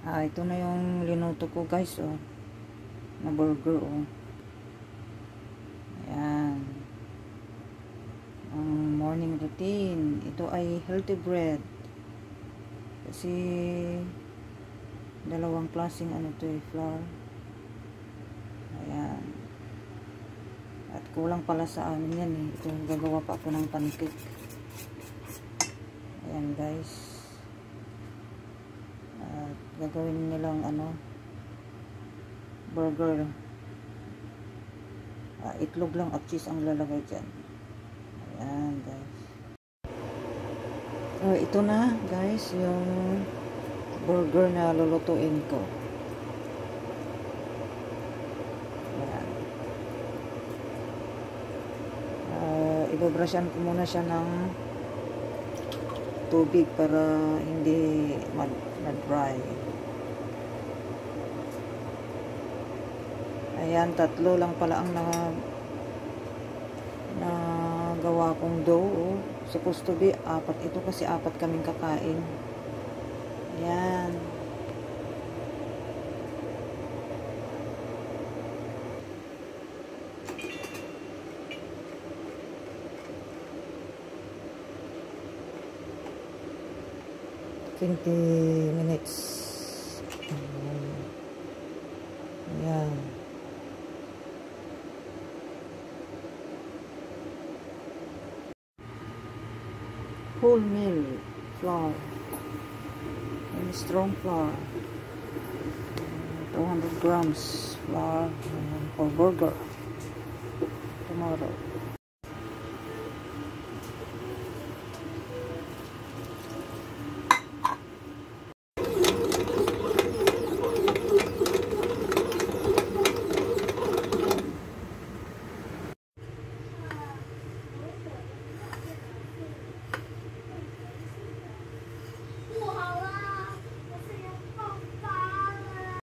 Ito na yung linuto ko guys, oh. Na burger, oh. Ayan. Ang morning routine. Ito ay healthy bread. Kasi dalawang klaseng ano to, flour. Ayan. At kulang pala sa amin yan, eh. Ito, gagawa pa ako ng pancake. Ayan guys. Gagawin nilang ano, burger. Itlog lang at cheese ang lalagay dyan. Ayan guys. So ito na guys yung burger na lulutuin ko. Ayan. Ibabrasyan ko muna siya ng tubig para hindi ma-dry. Ayan, 3 lang pala ang nagawa kong dough. Supposed to be 4. Ito kasi 4 kaming kakain. Ayan. $20 minutes. Ayan. Wholemeal flour and strong flour, 200 grams flour for burger tomorrow.